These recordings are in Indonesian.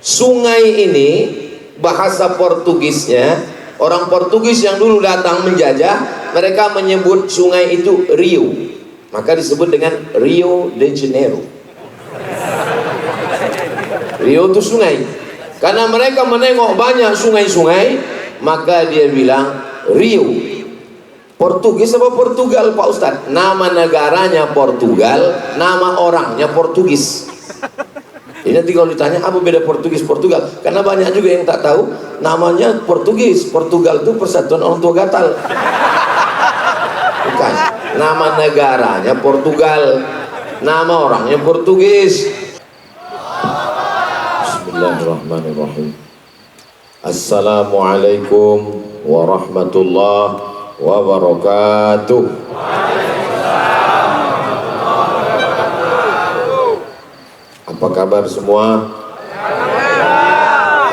Sungai ini bahasa Portugisnya, orang Portugis yang dulu datang menjajah, mereka menyebut sungai itu Rio, maka disebut dengan Rio de Janeiro. Rio itu sungai, karena mereka menengok banyak sungai-sungai, maka dia bilang Rio. Portugis apa Portugal Pak Ustadz? Nama negaranya Portugal, nama orangnya Portugis. Jadi nanti kalau ditanya apa beda Portugis Portugal, karena banyak juga yang tak tahu namanya Portugis. Portugal itu persatuan orang tua gatal. Bukan. Nama negaranya Portugal, nama orangnya Portugis. Bismillahirrahmanirrahim. Assalamualaikum warahmatullahi wabarakatuh. Apa kabar semua?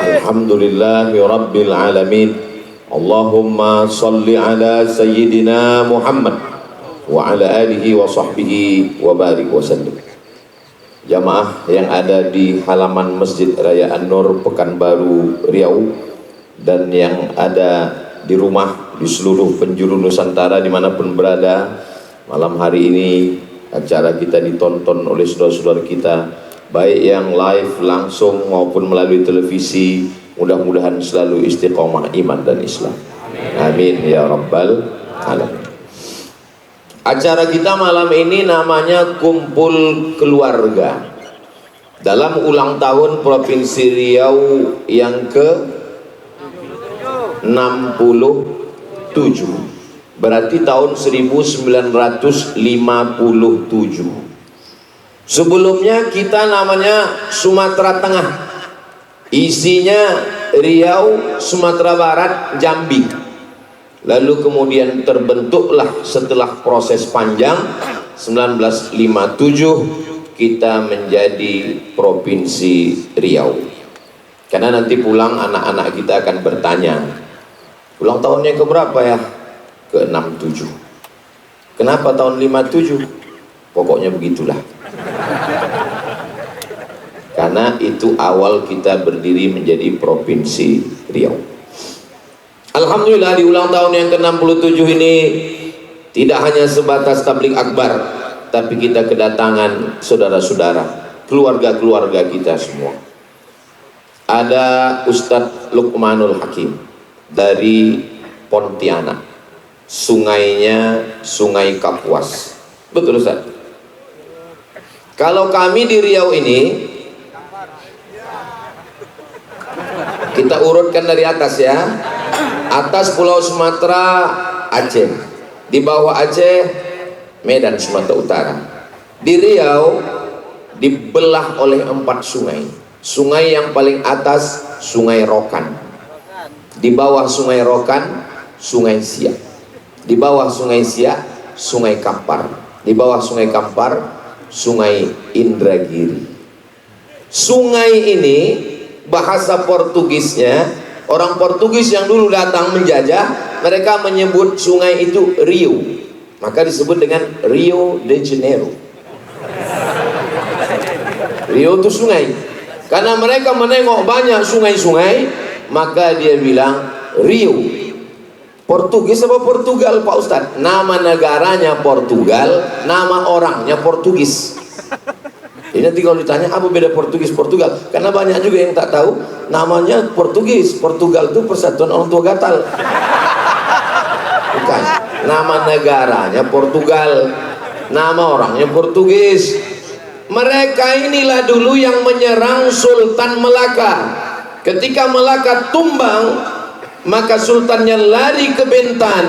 Alhamdulillahi Rabbil Alamin. Allahumma salli ala Sayyidina Muhammad wa ala alihi wa sahbihi wa barik wa sallim. Jamaah yang ada di halaman Masjid Raya An-Nur Pekanbaru Riau, dan yang ada di rumah di seluruh penjuru Nusantara dimanapun berada, malam hari ini acara kita ditonton oleh saudara-saudara kita, baik yang live langsung maupun melalui televisi. Mudah-mudahan selalu istiqomah iman dan Islam. Amin ya rabbal alamin. Acara kita malam ini namanya Kumpul Keluarga dalam ulang tahun Provinsi Riau yang ke 67, berarti tahun 1957. Sebelumnya kita namanya Sumatera Tengah, isinya Riau, Sumatera Barat, Jambi. Lalu kemudian terbentuklah setelah proses panjang 1957 kita menjadi Provinsi Riau. Karena nanti pulang anak-anak kita akan bertanya, ulang tahunnya ke berapa ya? Ke 67. Kenapa tahun 57? Pokoknya begitulah. Karena itu awal kita berdiri menjadi Provinsi Riau. Alhamdulillah di ulang tahun yang ke-67 ini tidak hanya sebatas tabligh akbar, tapi kita kedatangan saudara-saudara, keluarga-keluarga kita semua. Ada Ustadz Luqmanul Hakim dari Pontianak, sungainya Sungai Kapuas. Betul Ustaz? Kalau kami di Riau ini, kita urutkan dari atas ya. Atas Pulau Sumatera, Aceh. Di bawah Aceh, Medan, Sumatera Utara. Di Riau dibelah oleh 4 sungai. Sungai yang paling atas Sungai Rokan. Di bawah Sungai Rokan, Sungai Siak. Di bawah Sungai Siak, Sungai Kampar. Di bawah Sungai Kampar, Sungai Indragiri. Sungai ini bahasa Portugisnya, orang Portugis yang dulu datang menjajah, mereka menyebut sungai itu Rio, maka disebut dengan Rio de Janeiro. Rio itu sungai, karena mereka menengok banyak sungai-sungai, maka dia bilang Rio. Portugis apa Portugal Pak Ustadz? Nama negaranya Portugal, nama orangnya Portugis. Jadi nanti kalau ditanya apa beda Portugis Portugal, karena banyak juga yang tak tahu namanya Portugis. Portugal itu persatuan orang tua gatal. Bukan. Nama negaranya Portugal, nama orangnya Portugis. Mereka inilah dulu yang menyerang Sultan Melaka. Ketika Melaka tumbang, maka sultannya lari ke Bintan,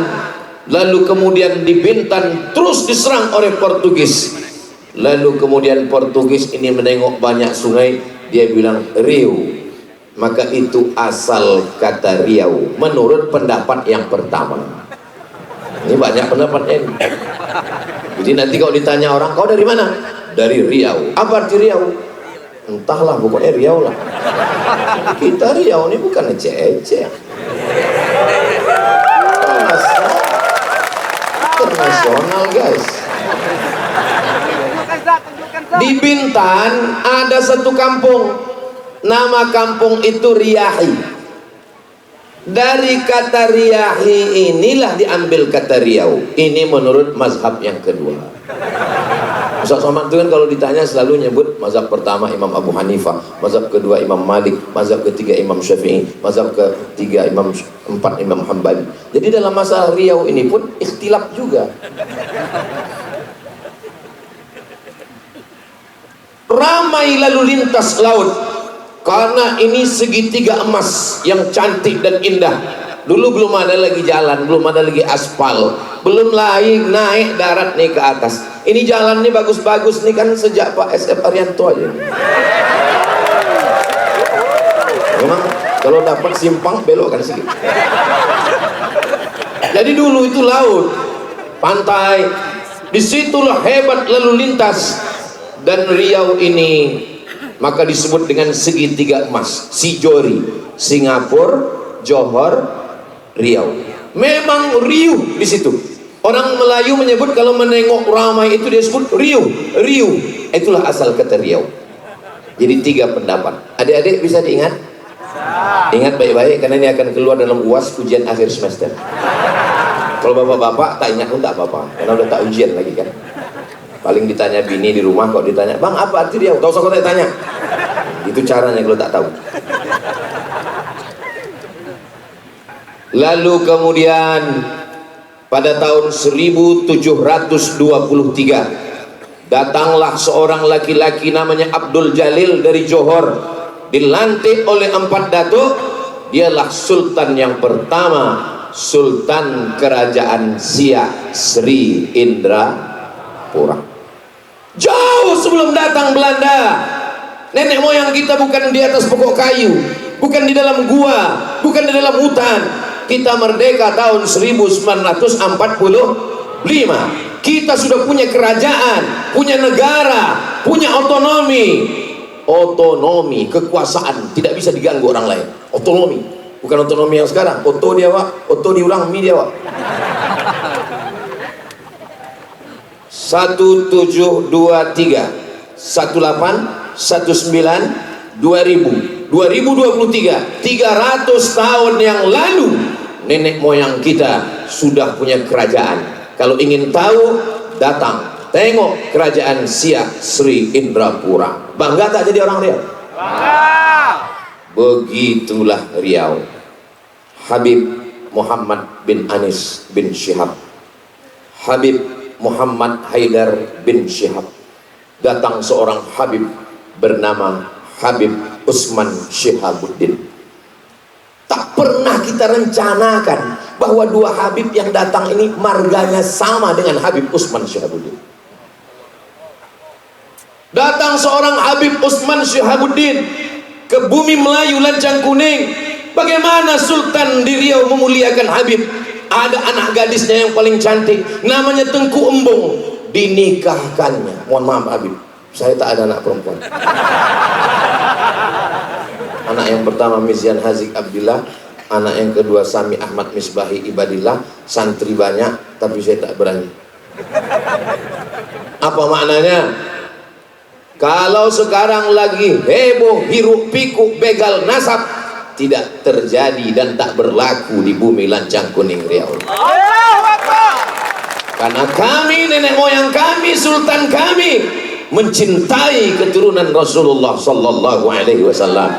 lalu kemudian di Bintan terus diserang oleh Portugis. Lalu kemudian Portugis ini menengok banyak sungai, dia bilang Rio, maka itu asal kata Riau menurut pendapat yang pertama. Ini banyak pendapatnya ini. Jadi nanti kalau ditanya orang, kau dari mana? Dari Riau. Apa arti Riau? Entahlah, pokoknya Riau lah. Kita Riau ini bukan ece-ece. Internasional guys. Di Bintan ada satu kampung Nama kampung itu Riyahi. Dari kata Riyahi inilah diambil kata Riau. Ini menurut mazhab yang kedua. Ustaz Somad itu kan kalau ditanya selalu nyebut mazhab pertama Imam Abu Hanifah, mazhab kedua Imam Malik, mazhab ketiga Imam Syafi'i, mazhab ketiga empat Imam Hambali. Jadi dalam masalah Riau ini pun ikhtilaf juga. Ramai lalu lintas laut karena ini segitiga emas yang cantik dan indah. Dulu belum ada lagi jalan, belum ada lagi aspal, belum lagi naik darat nih ke atas. Ini jalan nih bagus-bagus nih kan sejak Pak SF Arianto aja. Memang kalau dapat simpang belok kan sedikit. Jadi dulu itu laut, pantai, disitulah hebat lalu lintas. Dan Riau ini maka disebut dengan segitiga emas, Sijori, Singapura, Johor, Riau. Memang riuh di situ. Orang Melayu menyebut kalau menengok ramai itu dia sebut riuh, riuh. Itulah asal kata Riau. Jadi 3 pendapat. Adik-adik bisa diingat? Ingat baik-baik karena ini akan keluar dalam UAS ujian akhir semester. Kalau bapak-bapak tak ingat pun tak apa-apa karena udah tak ujian lagi kan. Paling ditanya bini di rumah, kok ditanya, bang apa arti Riau? Tahu usah kau tanya. Itu caranya kalau tak tahu. Lalu kemudian pada tahun 1723 datanglah seorang laki-laki namanya Abdul Jalil dari Johor, dilantik oleh 4 datuk. Dialah sultan yang pertama, Sultan Kerajaan Siak Sri Indrapura. Jauh sebelum datang Belanda, nenek moyang kita bukan di atas pokok kayu, bukan di dalam gua, bukan di dalam hutan. Kita merdeka tahun 1945. Kita sudah punya kerajaan, punya negara, punya otonomi. Otonomi, kekuasaan, tidak bisa diganggu orang lain. Otonomi, bukan otonomi yang sekarang. Oto dia wak, oto diulang mi dia wak. 1723, 18, 19, 2000, 2023, 300 tahun yang lalu nenek moyang kita sudah punya kerajaan. Kalau ingin tahu, datang tengok kerajaan Siak Sri Indrapura. Bangga tak jadi orang Riau? Begitulah Riau. Habib Muhammad bin Anis bin Syihab, Habib Muhammad Haidar bin Syihab. Datang seorang Habib bernama Habib Usman Syihabuddin. Tak pernah kita rencanakan bahwa 2 Habib yang datang ini marganya sama dengan Habib Usman Syihabuddin. Datang seorang Habib Usman Syihabuddin ke bumi Melayu Lancang Kuning. Bagaimana Sultan di Riau memuliakan Habib? Ada anak gadisnya yang paling cantik, namanya Tengku Embung, dinikahkannya. Mohon maaf Habib, saya tak ada anak perempuan. Anak yang pertama Mizian Hazik Abdillah, anak yang kedua Sami Ahmad Misbahi Ibadillah. Santri banyak tapi saya tak berani. Apa maknanya? Kalau sekarang lagi heboh hiruk pikuk begal nasab, tidak terjadi dan tak berlaku di bumi Lancang Kuning Riau. Karena kami, nenek moyang kami, sultan kami mencintai keturunan Rasulullah sallallahu alaihi wasallam.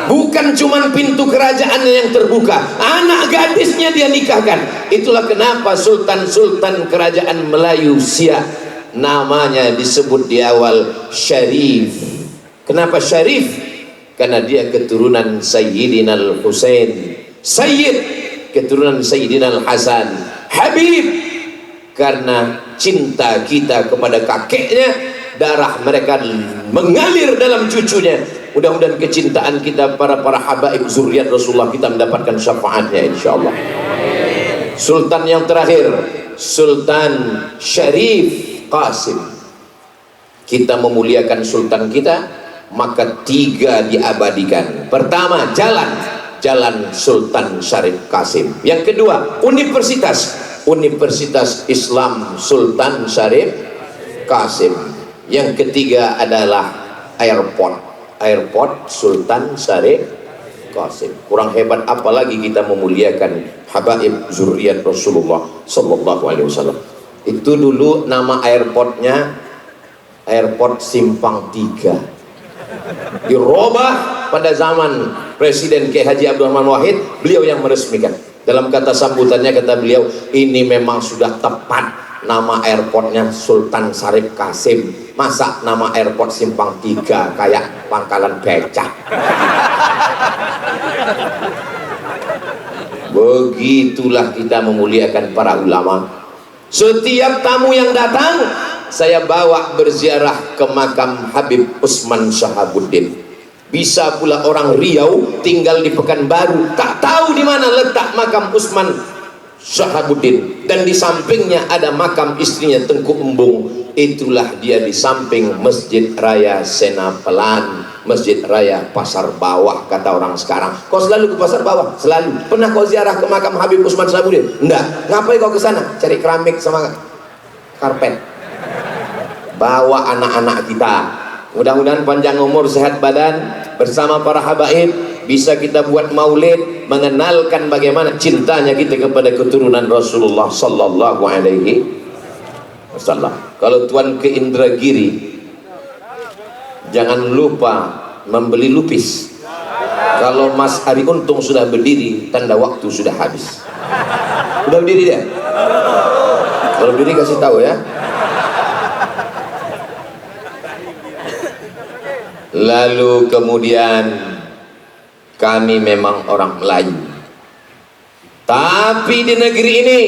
Bukan cuman pintu kerajaannya yang terbuka, anak gadisnya dia nikahkan. Itulah kenapa sultan-sultan kerajaan Melayu Siak namanya disebut di awal Syarif. Kenapa Syarif? Karena dia keturunan Sayyidina Al-Husain, Sayyid keturunan Sayyidina Al-Hasan, Habib karena cinta kita kepada kakeknya, darah mereka mengalir dalam cucunya. Mudah-mudahan kecintaan kita para habaib zuriat Rasulullah kita mendapatkan syafaatnya insyaallah. Sultan yang terakhir, Sultan Syarif Qasim. Kita memuliakan sultan kita, maka 3 diabadikan. Pertama, jalan Sultan Syarif Qasim. Yang kedua, Universitas Islam Sultan Syarif Qasim. Yang ketiga adalah airport, airport Sultan Syarif Qasim. Kurang hebat apalagi kita memuliakan habaib zuriat Rasulullah sallallahu alaihi wasallam. Itu dulu nama airportnya Airport Simpang 3. Dirubah pada zaman Presiden K. Haji Abdul Rahman Wahid, beliau yang meresmikan. Dalam kata sambutannya kata beliau, ini memang sudah tepat nama airportnya Sultan Syarif Qasim. Masa nama airport Simpang 3 kayak pangkalan becak. Begitulah kita memuliakan para ulama. Setiap tamu yang datang saya bawa berziarah ke makam Habib Usman Shahabuddin. Bisa pula orang Riau tinggal di Pekanbaru tak tahu di mana letak makam Usman Shahabuddin, dan di sampingnya ada makam istrinya Tengku Embung. Itulah dia di samping Masjid Raya Senapelan, Masjid Raya Pasar Bawah kata orang sekarang. Kau selalu ke Pasar Bawah? Selalu. Pernah kau ziarah ke makam Habib Usman Shahabuddin? Enggak. Ngapain kau ke sana? Cari keramik sama karpet. Bawa anak-anak kita. Mudah-mudahan panjang umur, sehat badan, bersama para habaib bisa kita buat maulid, mengenalkan bagaimana cintanya kita kepada keturunan Rasulullah sallallahu alaihi wasallam. Kalau tuan ke Indragiri, jangan lupa membeli lupis. Kalau Mas Ari Untung sudah berdiri, tanda waktu sudah habis. Sudah berdiri dia? Kalau berdiri kasih tahu ya. Lalu kemudian kami memang orang Melayu, tapi di negeri ini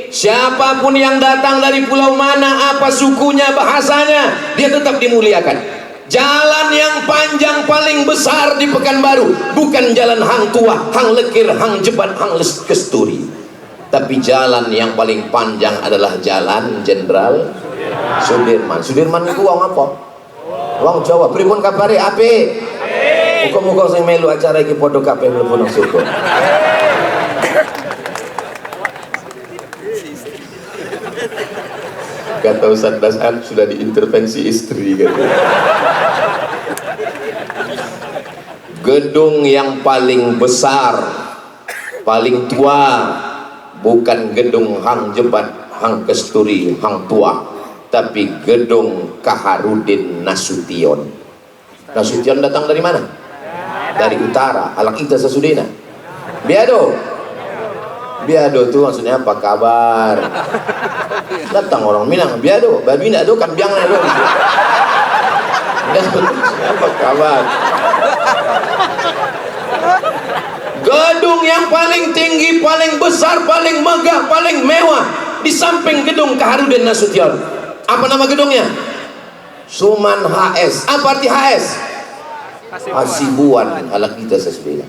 siapapun yang datang dari pulau mana, apa sukunya, bahasanya, dia tetap dimuliakan. Jalan yang panjang paling besar di Pekanbaru bukan jalan Hang Tua, Hang Lekir, Hang Jebat, Hang Kesturi, tapi jalan yang paling panjang adalah Jalan Jenderal Sudirman. Sudirman itu wong apa? Wong Jawa. Pripun kabare? Apik. Muga-muga sing melu acara iki padha kabeh mlebu nang surga. Kata Ustaz Basan sudah diintervensi istri gitu. Gedung yang paling besar, paling tua bukan gedung Hang Jebat, Hang Kesturi, Hang Tua, tapi gedung Kaharudin Nasution. Nasution datang dari mana? Dari utara, Alak Ita Sasudina. Biado. Biado itu maksudnya apa? Kabar. Datang orang Minang, biado, babi ndak do kan biang do. Apa kabar? Gedung yang paling tinggi, paling besar, paling megah, paling mewah di samping gedung Kaharudin Nasution. Apa nama gedungnya? Suman HS. Apa arti HS? Hasibuan ala kita sesuai.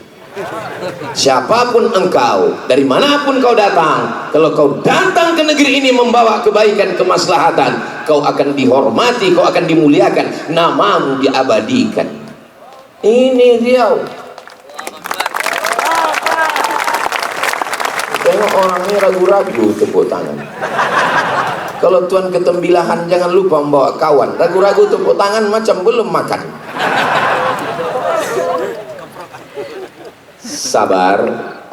Siapapun engkau, dari manapun kau datang, kalau kau datang ke negeri ini membawa kebaikan, kemaslahatan, kau akan dihormati, kau akan dimuliakan, namamu diabadikan. Ini Riau. Tengok orangnya ragu-ragu tepuk tangan. Kalau tuan ketembilahan jangan lupa membawa kawan. Ragu-ragu tepuk tangan macam belum makan. Sabar,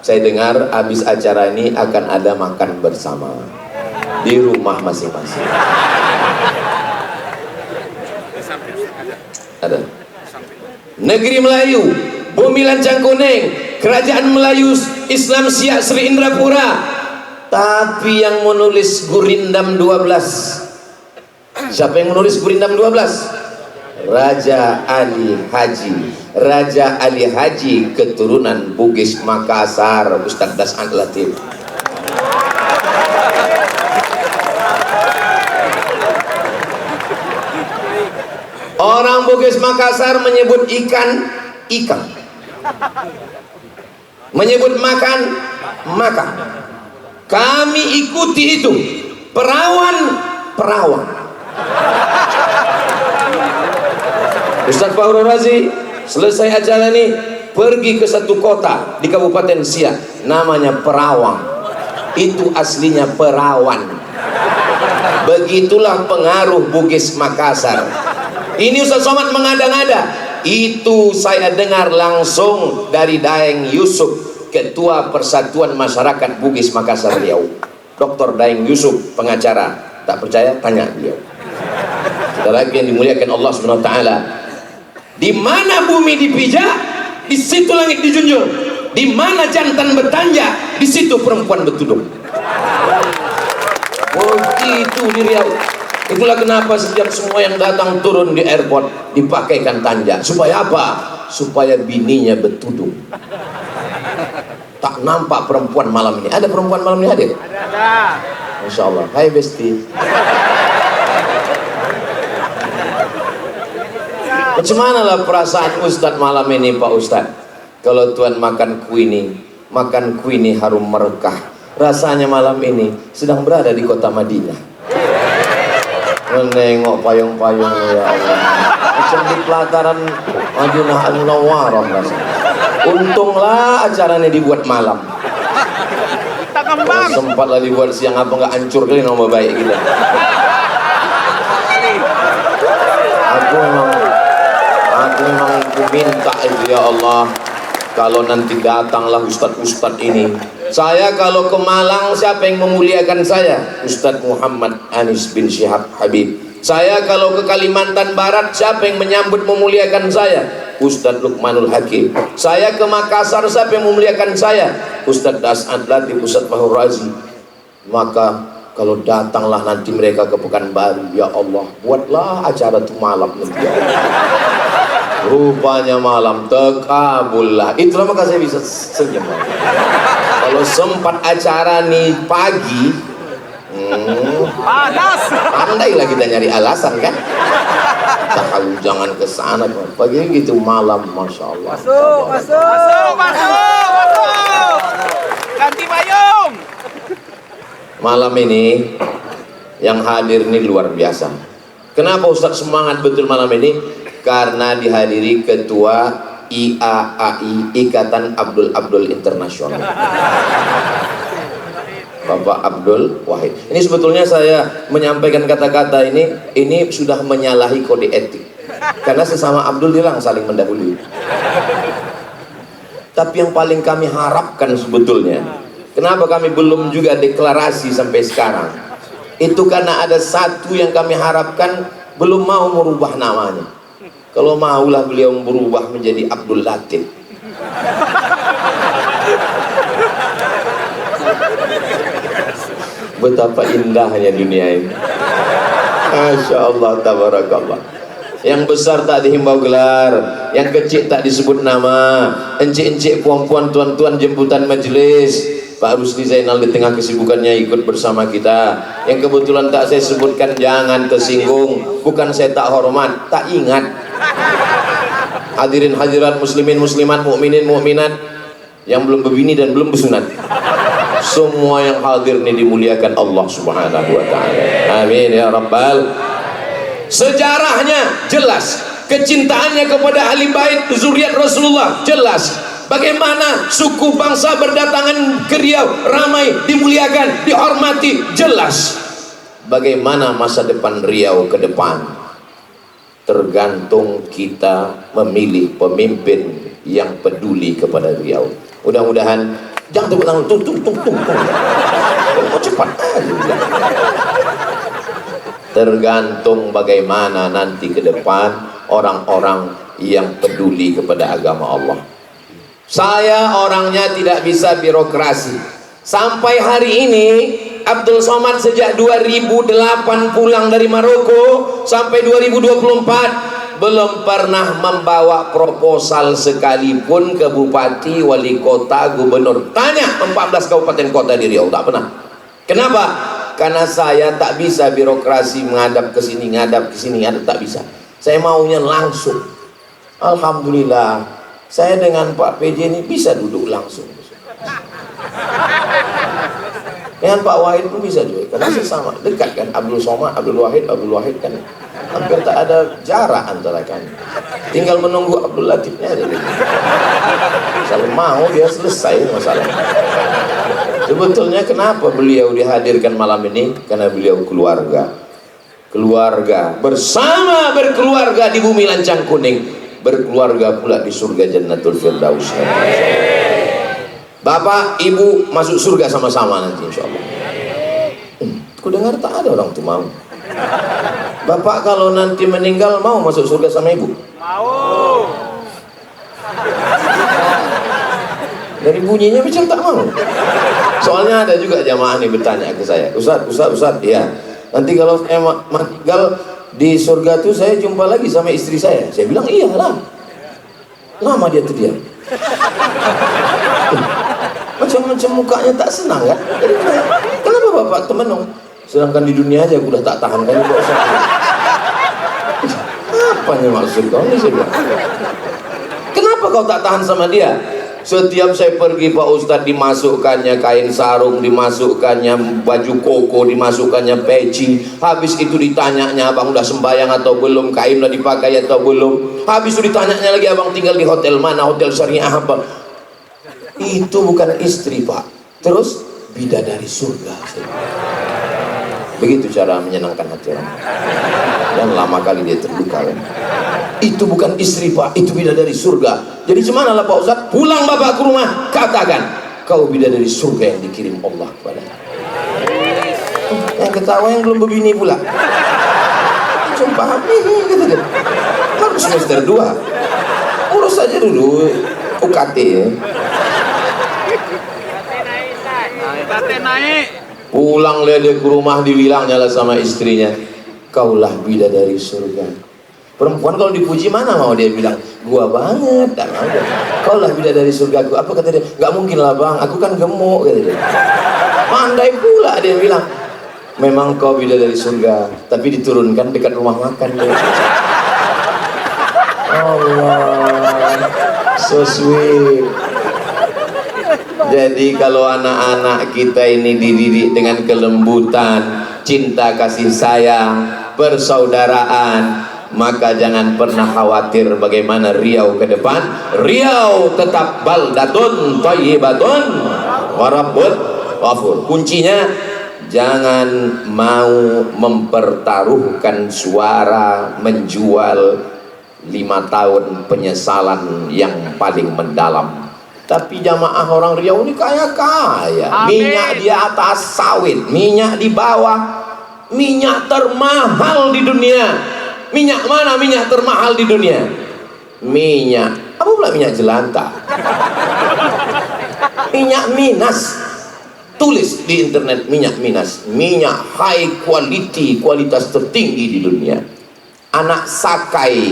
saya dengar habis acara ini akan ada makan bersama di rumah masing-masing. Ada. Negeri Melayu, Bumi Lancang Kuning, Kerajaan Melayu Islam Siak Sri Indrapura. Tapi yang menulis Gurindam 12, siapa yang menulis Gurindam 12? Raja Ali Haji. Raja Ali Haji keturunan Bugis Makassar, Ustaz Dasan Latif. Orang Bugis Makassar menyebut ikan, ikan. Menyebut makan, makan. Kami ikuti itu. Perawan, perawan. Ustaz Fahru Razi selesai acara ini pergi ke satu kota di Kabupaten Siak, namanya Perawang. Itu aslinya perawan. Begitulah pengaruh Bugis Makassar. Ini Ustaz Somad mengada-ngada. Itu saya dengar langsung dari Daeng Yusuf, Ketua Persatuan Masyarakat Bugis Makassar Riau. Dr. Daeng Yusuf, pengacara. Tak percaya, tanya beliau. Lagi yang dimuliakan Allah Subhanahu wa taala. Di mana bumi dipijak, di situ langit dijunjung. Di mana jantan bertanja, di situ perempuan bertudung. Begitu di Riau. Itulah kenapa setiap semua yang datang turun di airport dipakaikan tanja. Supaya apa? Supaya bininya bertudung. Tak nampak perempuan malam ini. Ada perempuan malam ini hadir? Ada. Masya Allah. Hai Besti. Macam mana lah perasaan Ustadz malam ini Pak Ustadz? Kalau Tuhan makan kuini harum merekah. Rasanya malam ini sedang berada di kota Madinah. Menengok payung-payung ya Allah. Macam di pelataran Madinah Al-Munawwarah rasanya. Untunglah acaranya dibuat malam. Kalau sempatlah dibuat siang apa nggak hancur kali nama baik gitu. Aku memang minta itu ya Allah, kalau nanti datanglah ustadz-ustadz ini, saya kalau ke Malang siapa yang memuliakan saya? Ustadz Muhammad Anis bin Syihab Habib. Saya kalau ke Kalimantan Barat siapa yang menyambut memuliakan saya? Ustadz Luqmanul Hakim. Saya ke Makassar siapa yang memuliakan saya? Ustadz Das'ad Latif, Ustadz Fahur Razi. Maka kalau datanglah nanti mereka ke Pekanbaru, ya Allah, buatlah acara itu malam nanti. Rupanya malam terkabullah. Itulah maka saya bisa senyum. Kalau sempat acara nih pagi, panas. Pandailah kita nyari alasan kan. Tahu jangan ke sana. Pagi gitu malam, masya Allah. Masuk. Ganti payung. Malam ini yang hadir ini luar biasa. Kenapa Ustadz semangat betul malam ini? Karena dihadiri Ketua IAAI, Ikatan Abdul Internasional, Bapak Abdul Wahid. Ini sebetulnya saya menyampaikan kata-kata ini sudah menyalahi kode etik. Karena sesama Abdul hilang saling mendahului. Tapi yang paling kami harapkan sebetulnya, kenapa kami belum juga deklarasi sampai sekarang? Itu karena ada satu yang kami harapkan belum mau merubah namanya. Kalau maulah beliau berubah menjadi Abdul Latif. Betapa indahnya dunia ini. Masya Allah, tabarakallah. Yang besar tak dihimbau gelar, yang kecil tak disebut nama, encik-encik, puan-puan, tuan-tuan jemputan majelis. Pak Rusli Zainal di tengah kesibukannya ikut bersama kita. Yang kebetulan tak saya sebutkan jangan tersinggung. Bukan saya tak hormat, tak ingat. Hadirin hadirat muslimin muslimat, mukminin mukminat yang belum berbini dan belum bersunat. Semua yang hadir ini dimuliakan Allah Subhanahu wa taala. Amin ya rabbal. Sejarahnya jelas, kecintaannya kepada ahli bait zuriat Rasulullah jelas. Bagaimana suku bangsa berdatangan ke Riau, ramai, dimuliakan, dihormati, jelas. Bagaimana masa depan Riau ke depan? Tergantung kita memilih pemimpin yang peduli kepada Riau. Mudah-mudahan jangan tepuk tangan tung. Kok cepat aja. Tergantung bagaimana nanti ke depan orang-orang yang peduli kepada agama Allah. Saya orangnya tidak bisa birokrasi. Sampai hari ini Abdul Somad sejak 2008 pulang dari Maroko sampai 2024 belum pernah membawa proposal sekalipun ke bupati, wali kota, gubernur. Tanya 14 kabupaten kota di Riau, tak pernah. Kenapa? Karena saya tak bisa birokrasi, menghadap ke sini, ngadap ke sini, tak bisa. Saya maunya langsung. Alhamdulillah, saya dengan Pak PJ ini bisa duduk langsung. Dengan Pak Wahid pun bisa juga, karena sesama dekat kan. Abdul Somad, Abdul Wahid kan hampir tak ada jarak antara kami. Tinggal menunggu Abdul Latifnya aja. Kalau mau dia selesai masalah. Sebetulnya kenapa beliau dihadirkan malam ini? Karena beliau keluarga bersama berkeluarga di bumi Lancang Kuning. berkeluarga pula di surga Jannatul Firdaus. Bapak ibu masuk surga sama-sama nanti insyaallah. Aku dengar tak ada orang tuh mau. Bapak kalau nanti meninggal mau masuk surga sama ibu? Mau. Dari bunyinya macam tak mau. Soalnya ada juga jamaah nih bertanya ke saya, Ustaz, ya. Nanti kalau saya tinggal di surga tuh saya jumpa lagi sama istri saya. Saya bilang iyalah. Lama dia terdiam. Macam-macam mukanya tak senang kan? Jadi, kenapa bapak temenung? Sedangkan di dunia aja aku udah tak tahan kan? Apanya maksud kau ini? Saya bilang, kenapa kau tak tahan sama dia? Setiap saya pergi Pak Ustadz, dimasukkannya kain sarung, dimasukkannya baju koko, dimasukkannya peci. Habis itu ditanyanya, abang udah sembahyang atau belum, kain udah dipakai atau belum. Habis itu ditanyanya lagi, abang tinggal di hotel mana, hotel syariah apa. Itu bukan istri Pak. Terus bidadari surga. Begitu cara menyenangkan hati orang. Dan lama kali dia terluka kan. Itu bukan istri Pak, itu bidadari surga. Jadi gimana lah Pak Ustadz? Pulang bapak ke rumah, katakan kau bidadari surga yang dikirim Allah kepada. Yang ketawa yang belum berbini pula. Sumpah, gitu kan. Harus semester 2. Urus aja dulu UKT ya. Pulang lede ke rumah, dibilangnya lah sama istrinya, kaulah bidadari surga. Perempuan kalau dipuji mana mau dia bilang, gua banget, tak mau. Kaulah bidadari surga. Apa kata dia? Gak mungkin lah bang, aku kan gemuk, kata dia. Pandai pula dia bilang, memang kau bidadari surga, tapi diturunkan dekat rumah makan dia. Allah, so sweet. Jadi kalau anak-anak kita ini dididik dengan kelembutan, cinta kasih sayang, persaudaraan, maka jangan pernah khawatir bagaimana Riau ke depan. Riau tetap baldatun thayyibatun wa rabbun ghafur. Kuncinya jangan mau mempertaruhkan suara, menjual 5 tahun penyesalan yang paling mendalam. Tapi jamaah orang Riau ini kaya-kaya. Minyak di atas sawit, minyak di bawah. Minyak termahal di dunia. Minyak mana minyak termahal di dunia? Minyak, apa pula minyak jelantah? Minyak Minas. Tulis di internet minyak Minas. Minyak high quality, kualitas tertinggi di dunia. Anak sakai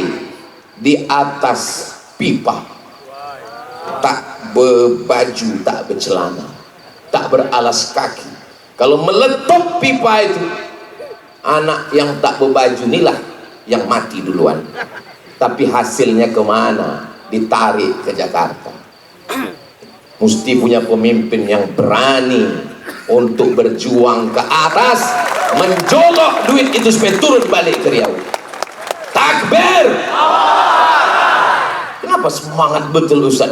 di atas pipa. Tak berbaju, tak bercelana, tak beralas kaki. Kalau meletup pipa itu, anak yang tak berbaju inilah yang mati duluan. Tapi hasilnya kemana? Ditarik ke Jakarta. Mesti punya pemimpin yang berani untuk berjuang ke atas, menjolok duit itu supaya turun balik ke Riau. Takbir! Kenapa semangat betul Ustaz?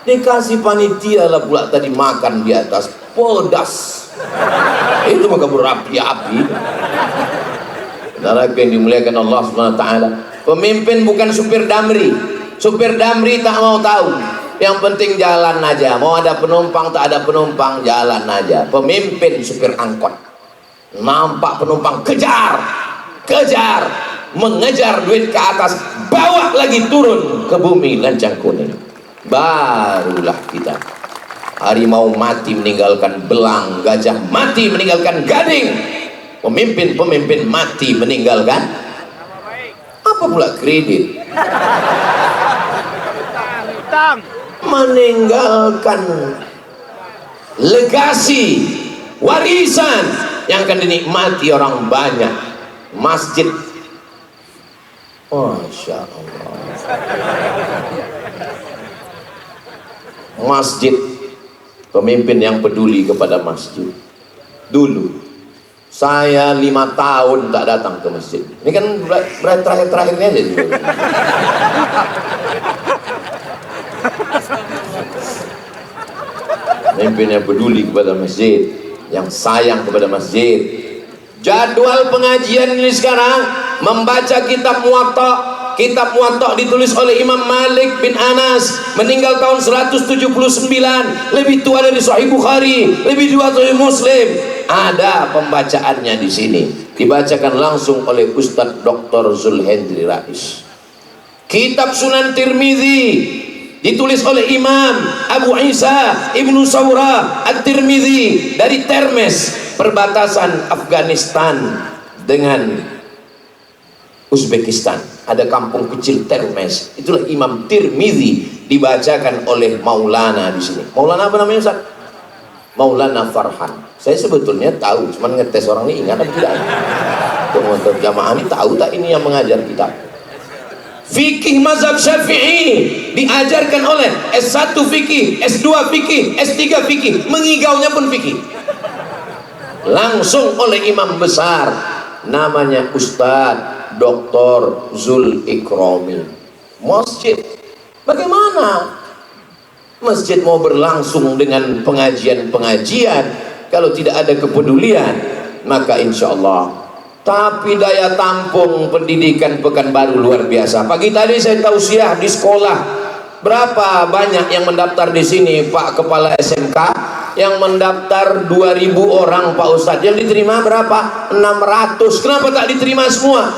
Dikasih panitia lah pula tadi makan di atas, pedas. Itu maka berapi-api. Saudara yang dimuliakan Allah SWT, pemimpin bukan supir damri. Supir damri tak mau tahu. Yang penting jalan aja. Mau ada penumpang tak ada penumpang, jalan aja. Pemimpin supir angkot, nampak penumpang kejar, kejar, mengejar duit ke atas, bawa lagi turun ke bumi lancang kuning. Barulah kita. Harimau mati meninggalkan belang, gajah mati meninggalkan gading, pemimpin-pemimpin mati meninggalkan apa pula kredit, meninggalkan legasi, warisan yang akan dinikmati orang banyak. Masjid, Masya Allah, masjid, pemimpin yang peduli kepada masjid. Dulu saya 5 tahun tak datang ke masjid. Ini kan terakhir-terakhirnya aja juga. Pemimpin yang peduli kepada masjid, yang sayang kepada masjid. Jadwal pengajian ini sekarang membaca kitab Muwatta Kitab Muwatta ditulis oleh Imam Malik bin Anas, meninggal tahun 179, lebih tua dari Sahih Bukhari, lebih tua dari Muslim. Ada pembacaannya di sini, dibacakan langsung oleh Ustadz Dr. Zulhendri Rais. Kitab Sunan Tirmizi ditulis oleh Imam Abu Isa Ibnu Saura At-Tirmizi dari Termes, perbatasan Afghanistan dengan Uzbekistan. Ada kampung kecil Termes, itulah Imam Tirmizi, dibacakan oleh Maulana di sini. Maulana apa namanya Ustaz? Maulana Farhan. Saya sebetulnya tahu, cuman ngetes orang ini ingat atau tidak. Teman-teman jamaah ini tahu tak ini yang mengajar kita? Fikih mazhab Syafi'i diajarkan oleh S1 fikih, S2 fikih, S3 fikih, mengigaunya pun fikih. Langsung oleh imam besar namanya Ustadz Dr. Zul Ikrami. Masjid, bagaimana masjid mau berlangsung dengan pengajian-pengajian kalau tidak ada kepedulian? Maka insya Allah. Tapi daya tampung pendidikan Pekanbaru luar biasa. Pagi tadi saya tausiah di sekolah, berapa banyak yang mendaftar di sini Pak Kepala SMK? Yang mendaftar 2000 orang Pak Ustadz, yang diterima berapa? 600. Kenapa tak diterima semua?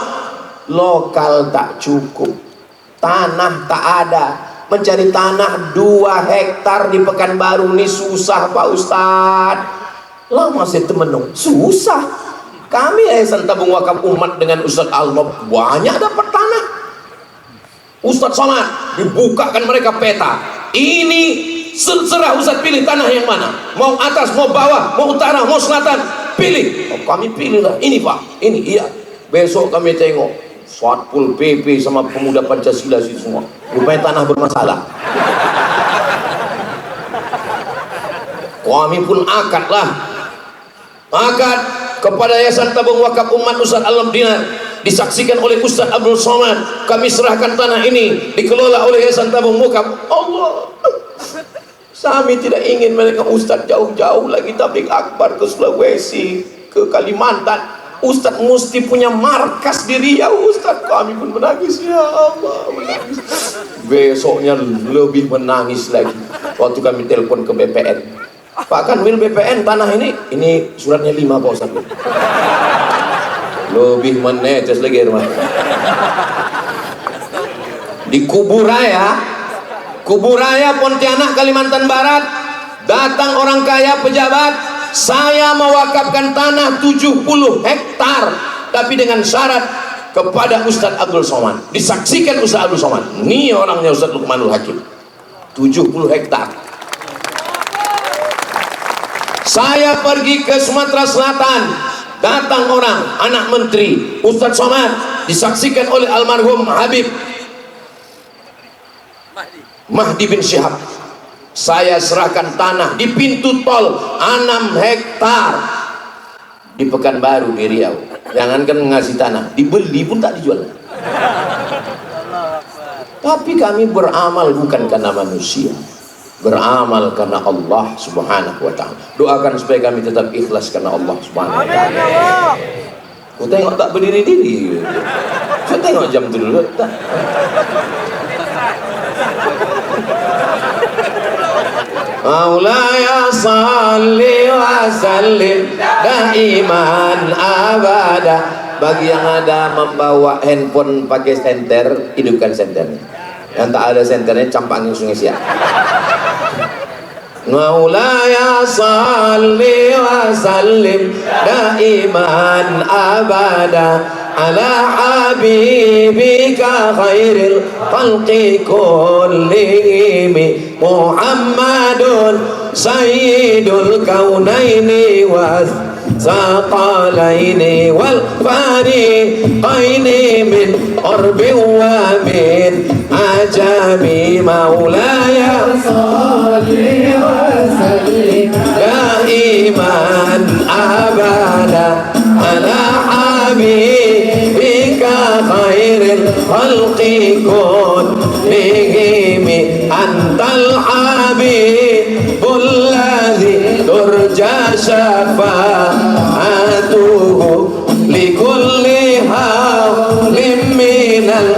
Lokal tak cukup, tanah tak ada. Mencari tanah 2 hektar di Pekanbaru ini susah Pak Ustadz. Lama saya temenung, susah. Kami Yayasan Tabung Wakaf Umat dengan Ustadz Al-Nob banyak dapat tanah. Ustadz Somad dibukakan mereka peta. Ini serah Ustadz pilih tanah yang mana. Mau atas, mau bawah, mau utara, mau selatan, pilih. Oh, kami pilih lah. Ini Pak, ini iya. Besok kami tengok Satpol PP sama pemuda Pancasila sih semua. Rupanya tanah bermasalah. Kami pun akad lah. Akad kepada Yayasan Tabung Wakaf Umat Ustadz Alam Dinar, disaksikan oleh Ustadz Abdul Somad. Kami serahkan tanah ini dikelola oleh Yayasan Tabung Wakaf. Allah, kami tidak ingin mereka Ustadz jauh-jauh lagi tabligh akbar ke Sulawesi, ke Kalimantan. Ustadz mesti punya markas di Riau. Ustadz, kami pun menangis, ya Allah, menangis. Besoknya lebih menangis lagi waktu kami telepon ke BPN. Pak Kanwil BPN, tanah ini suratnya 5 Pak Ustadz. Lebih menetes lagi rumah. Di Kuburaya Pontianak Kalimantan Barat, datang orang kaya pejabat, saya mewakafkan tanah 70 hektar tapi dengan syarat kepada Ustadz Abdul Somad. Disaksikan Ustadz Abdul Somad, ini orangnya Ustadz Luqmanul Hakim. 70 hektar. Saya pergi ke Sumatera Selatan, datang orang, anak menteri, Ustadz Somad, disaksikan oleh almarhum Habib Mahdi bin Syihab. Saya serahkan tanah di pintu tol 6 hektar di Pekanbaru di Riau. Jangankan ngasih tanah, dibeli pun tak dijual. Tapi kami beramal bukan karena manusia, beramal karena Allah Subhanahu wa ta'ala. Doakan supaya kami tetap ikhlas karena Allah Subhanahu wa ta'ala. Kau tengok tak berdiri diri. Saya tengok jam tu dulu. Maulaya salli wa sallim daiman abada. Bagi yang ada membawa handphone pakai senter, hidupkan senternya. Yang tak ada senternya, campangin Sungai Siak. Maulaya salli wa sallim daiman abada ala habibika khairil khalqi kullihim Muhammadun sayyidul kaunaini was saqalaini wal fariqaini min urbi wa min ajami. Maulaya salli wa sallim daiman abada ala habibika khairil khalqi kullihim antal habibul ladzi turja syafa'atuhu likulli hawlim minal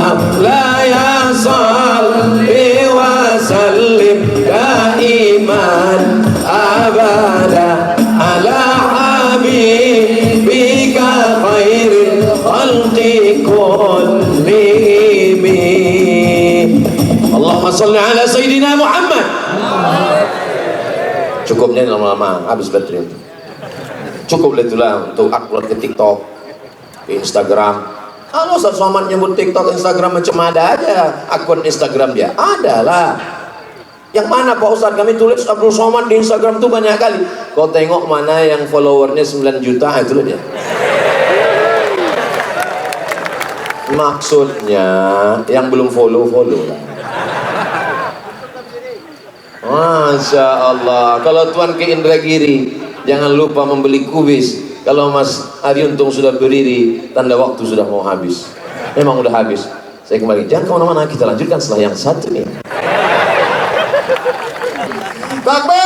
مولاي صل وسلم دائما أبدا على حبيبك خير الخلق كلهم. Allahumma salli ala Sayyidina Muhammad. Cukupnya lama-lama habis baterai. Cukup itulah untuk upload ke TikTok, ke Instagram. Kalau Ustaz Somad nyebut TikTok, Instagram macam ada aja akun Instagram dia. Adalah. Yang mana Pak Ustaz? Kami tulis Abdul Somad di Instagram tuh banyak kali. Kau tengok mana yang followernya 9 juta, itu dia. Maksudnya yang belum follow lah. Masya Allah. Kalau Tuan ke Indragiri, jangan lupa membeli kubis. Kalau Mas Ariuntung sudah berdiri, tanda waktu sudah mau habis. Memang udah habis. Saya kembali. Jangan kemana-mana, kita lanjutkan setelah yang satu ini. Takbir.